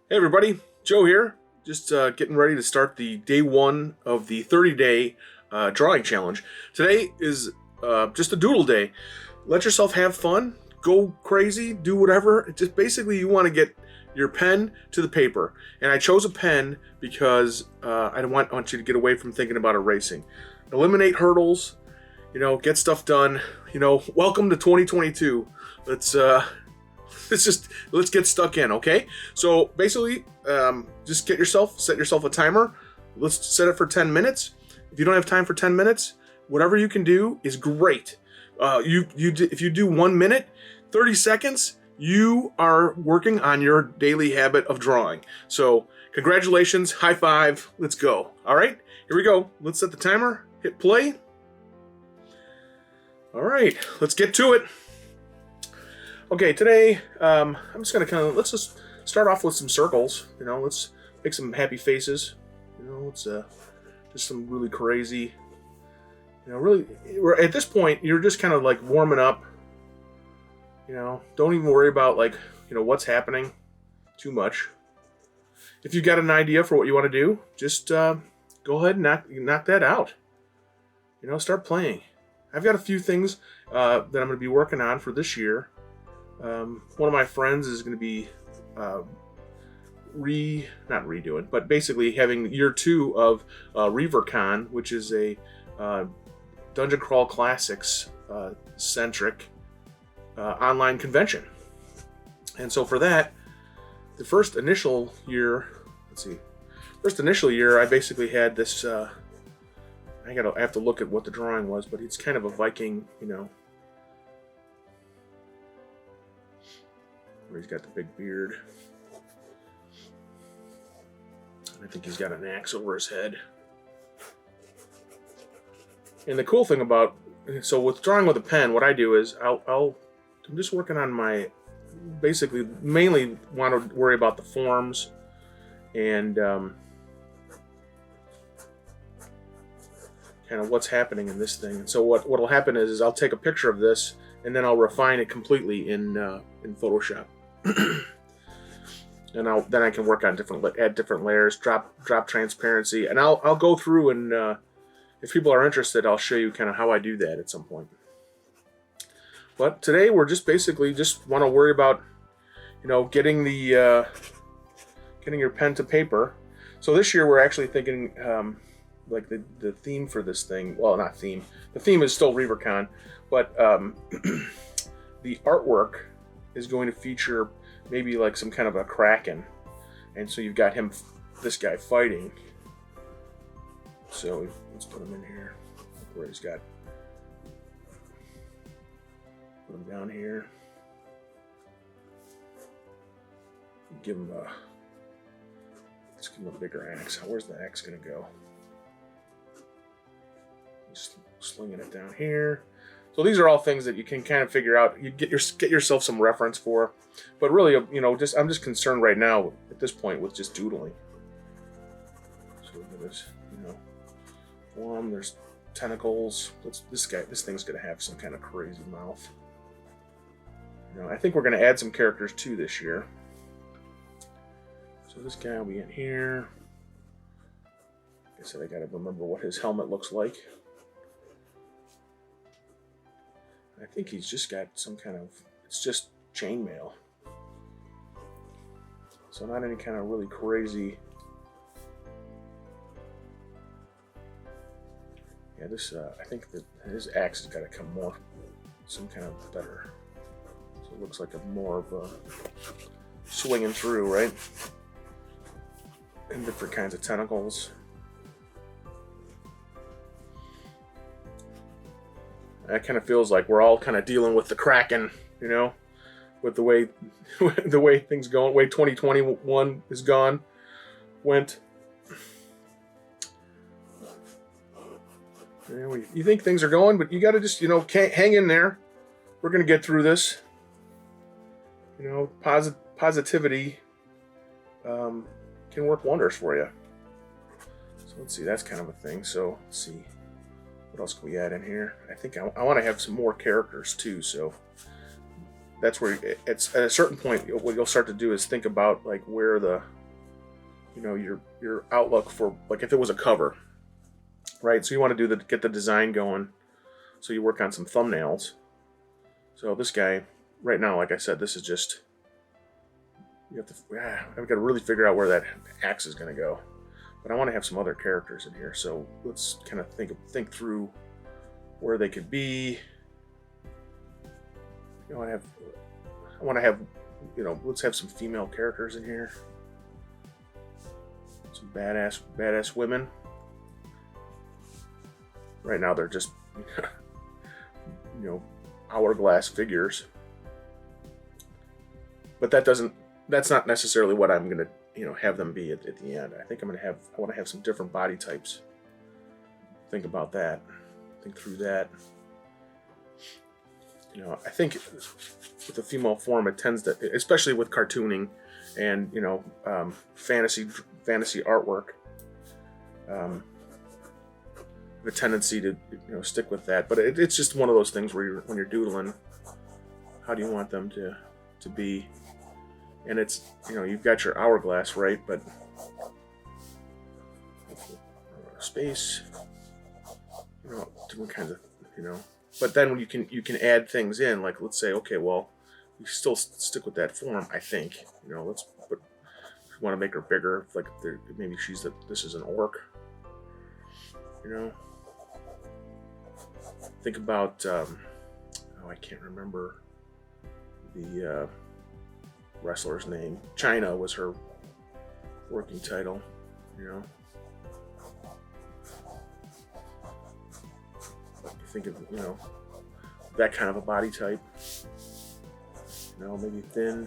Hey everybody, Joe here. Just getting ready to start the day one of the 30-day drawing challenge. Today is just a doodle day. Let yourself have fun, go crazy, do whatever. Just basically you want to get your pen to the paper. And I chose a pen because I want you to get away from thinking about erasing. Eliminate hurdles, get stuff done. Welcome to 2022. Let's get stuck in, okay? So basically, just set yourself a timer. Let's set it for 10 minutes. If you don't have time for 10 minutes, whatever you can do is great. If you do 1 minute, 30 seconds, you are working on your daily habit of drawing. So congratulations, high five, let's go. All right, here we go. Let's set the timer, hit play. All right, let's get to it. Okay, today I'm just gonna let's just start off with some circles. Let's make some happy faces. Let's just some really crazy. At this point you're just kind of like warming up. Don't even worry about what's happening too much. If you got an idea for what you want to do, just go ahead and knock that out. Start playing. I've got a few things that I'm going to be working on for this year. One of my friends is going to be not redoing, but basically having year 2 of ReaverCon, which is a Dungeon Crawl Classics centric online convention. And so for that, the first initial year, I basically had this. I have to look at what the drawing was, but it's kind of a Viking, where he's got the big beard. I think he's got an axe over his head. And the cool thing so with drawing with a pen, what I do is I'm just working on mainly want to worry about the forms and kind of what's happening in this thing. And so what'll happen is I'll take a picture of this and then I'll refine it completely in Photoshop. And then I can work on add different layers, drop transparency, and I'll go through and if people are interested, I'll show you kind of how I do that at some point. But today we're just basically want to worry about getting your pen to paper. So this year we're actually thinking the theme for this thing. Well, not theme. The theme is still ReaverCon, but the artwork is going to feature maybe like some kind of a kraken, and so you've got this guy fighting. So let's put him in here where he's got. Put him down here. Let's give him a bigger axe. Where's the axe gonna go? Just slinging it down here. So these are all things that you can kind of figure out. You get yourself some reference for, but really, I'm just concerned right now at this point with just doodling. So look at this, form. There's tentacles. This thing's gonna have some kind of crazy mouth. I think we're gonna add some characters too this year. So this guy will be in here. Like I said, I gotta remember what his helmet looks like. I think he's just got some kind of, it's just chainmail. So not any kind of really crazy. Yeah, I think that his axe has got to come more, some kind of better. So it looks like more of a swinging through, right? And different kinds of tentacles. That kind of feels like we're all kind of dealing with the Kraken, with the way things going, way 2021 is went. You think things are going, but you got to just, hang in there. We're gonna get through this. Positivity can work wonders for you. So let's see, that's kind of a thing. So let's see. What else can we add in here? I think I want to have some more characters too, so that's where it's at a certain point. What you'll start to do is think about like where the, your outlook for, like if it was a cover, right? So you want to get the design going. So you work on some thumbnails. So this guy right now, like I said, this is just, I've got to really figure out where that axe is going to go. But I want to have some other characters in here. So let's kind of think through where they could be. I want to have, let's have some female characters in here. Some badass women. Right now they're just, hourglass figures. But that's not necessarily what I'm going to, have them be at the end. I think I want to have some different body types. Think about that. Think through that. I think with the female form, it tends to, especially with cartooning and fantasy artwork, a tendency to stick with that. But it's just one of those things where when you're doodling, how do you want them to be? And it's you've got your hourglass, right? But space, different kinds of But then you can add things in, like let's say, okay, well, we still stick with that form. I think let's put. If you want to make her bigger, like maybe this is an orc. Think about I can't remember the wrestler's name. China was her working title. Think of that kind of a body type. Maybe thin.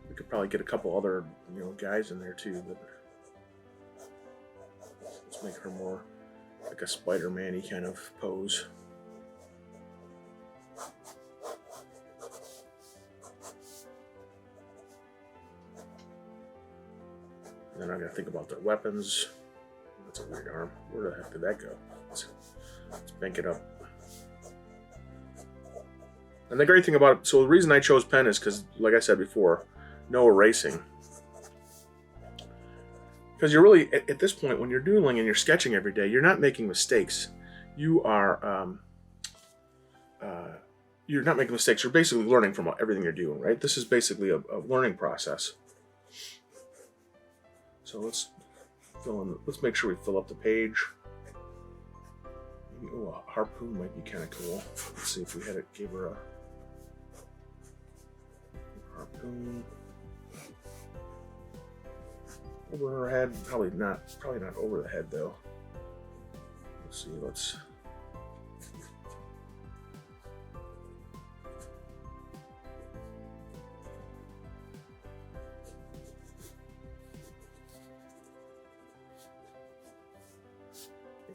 We could probably get a couple other guys in there too, but let's make her more like a Spider-Man-y kind of pose. And then I gotta think about their weapons. That's a weird arm. Where the heck did that go? Let's bank it up. And the great thing about it, so the reason I chose pen is because, like I said before, no erasing. Because you're really, at this point, when you're doodling and you're sketching every day, you're not making mistakes. You're not making mistakes. You're basically learning from everything you're doing, right? This is basically a learning process. So let's make sure we fill up the page. Maybe, a harpoon might be kind of cool. Let's see if we gave her a harpoon. Over her head? Probably not over the head though. Let's see,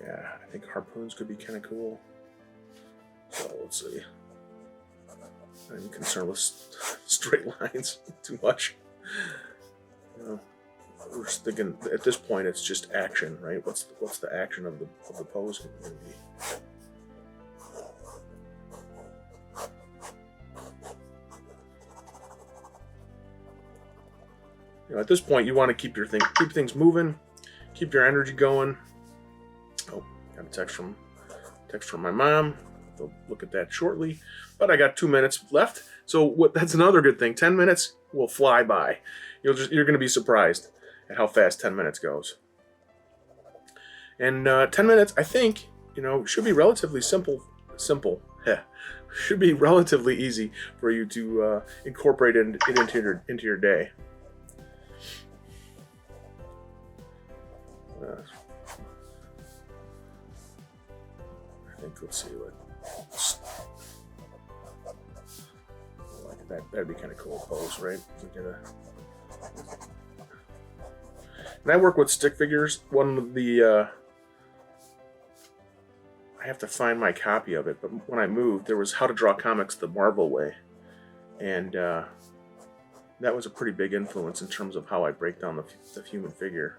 yeah, I think harpoons could be kind of cool. So let's see. I'm not even concerned with straight lines too much. We're thinking at this point it's just action, right? What's the action of the pose going to be? At this point you want to keep things moving, keep your energy going. Oh, got a text from my mom. They'll look at that shortly. But I got 2 minutes left, so that's another good thing. 10 minutes will fly by. You're going to be surprised at how fast 10 minutes goes. And 10 minutes, I think, should be relatively simple. Should be relatively easy for you to incorporate it into your day. I think, let's see what. Like that'd be kind of cool pose, right? And I work with stick figures. One of the I have to find my copy of it, but when I moved, there was How to Draw Comics the Marvel Way, and that was a pretty big influence in terms of how I break down the human figure.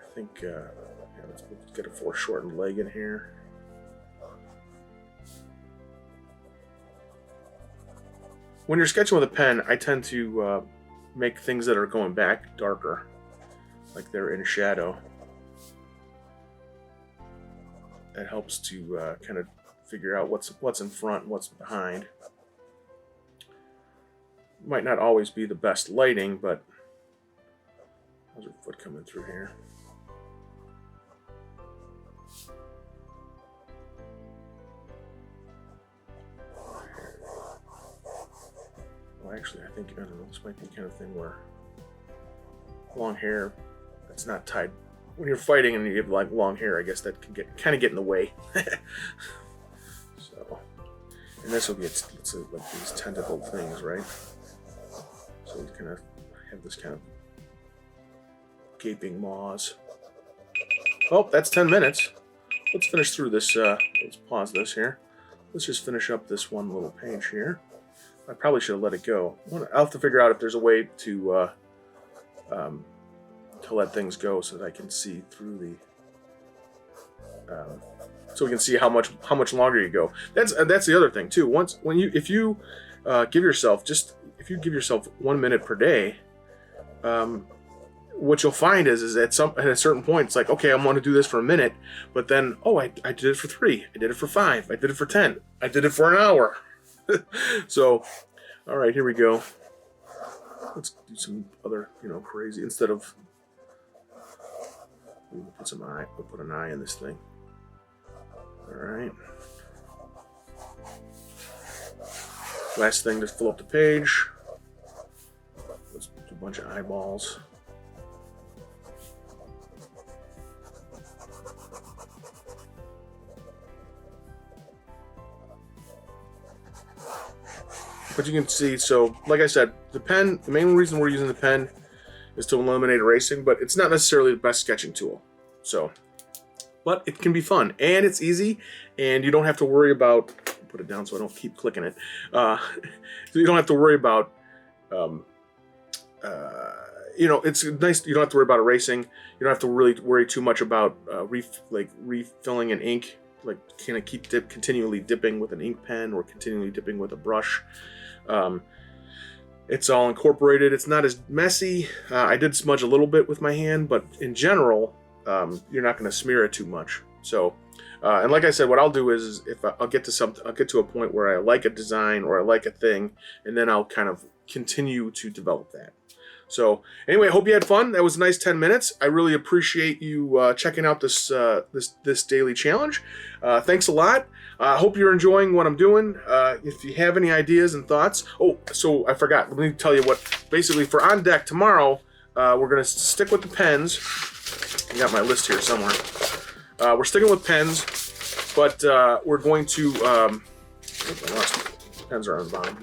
I think let's get a foreshortened leg in here. when you're sketching with a pen, I tend to make things that are going back darker, like they're in shadow. That helps to kind of figure out what's in front and what's behind. Might not always be the best lighting, but how's her foot coming through here? Well, actually, I think, I don't know, this might be the kind of thing where long hair that's not tied. When you're fighting and you have like long hair, I guess that can kind of get in the way. So, and this will be it's like these tentacle things, right? So we kind of have this kind of gaping maws. Oh, that's 10 minutes. Let's finish through this. Let's pause this here. Let's just finish up this one little page here. I probably should have let it go. I'll have to figure out if there's a way to let things go so that I can see through the. So we can see how much longer you go. That's the other thing too. If you give yourself 1 minute per day, what you'll find is at a certain point it's like, okay, I'm going to do this for a minute, but then I did it for 3, I did it for 5, I did it for 10, I did it for an hour. So, all right, here we go. Let's do some other crazy instead of. We'll put an eye in this thing. All right. Last thing to fill up the page. Let's do a bunch of eyeballs. But you can see, so like I said, the pen, the main reason we're using the pen is to eliminate erasing, but it's not necessarily the best sketching tool. So, but it can be fun, and it's easy, and you don't have to worry about, put it down so I don't keep clicking it, so you don't have to worry about, it's nice, you don't have to worry about erasing, you don't have to really worry too much about refilling an ink, like kind of continually dipping with an ink pen or continually dipping with a brush. It's all incorporated. It's not as messy. I did smudge a little bit with my hand, but in general, you're not going to smear it too much. So, and like I said, what I'll do is if I'll get to a point where I like a design or I like a thing, and then I'll kind of continue to develop that. So anyway, I hope you had fun. That was a nice 10 minutes. I really appreciate you checking out this daily challenge. Thanks a lot. I hope you're enjoying what I'm doing. If you have any ideas and thoughts. Oh, so I forgot. Let me tell you what, basically for On Deck tomorrow, we're going to stick with the pens. I got my list here somewhere. We're sticking with pens, but we're going to, pens are on the bottom.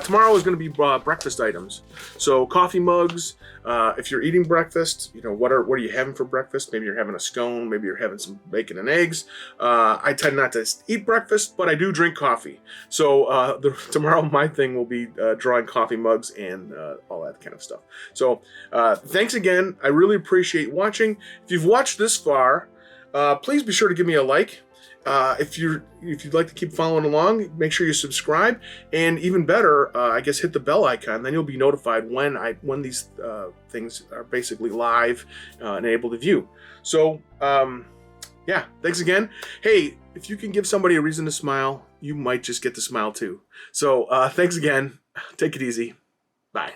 Tomorrow is going to be breakfast items. So coffee mugs. If you're eating breakfast, what are you having for breakfast? Maybe you're having a scone. Maybe you're having some bacon and eggs. I tend not to eat breakfast, but I do drink coffee. So tomorrow my thing will be drawing coffee mugs and all that kind of stuff. So thanks again. I really appreciate watching. If you've watched this far, please be sure to give me a like. If you'd like to keep following along, make sure you subscribe, and even better, I guess hit the bell icon. Then you'll be notified when these things are basically live and able to view. So yeah, thanks again. Hey, if you can give somebody a reason to smile, you might just get to smile too. So thanks again. Take it easy. Bye.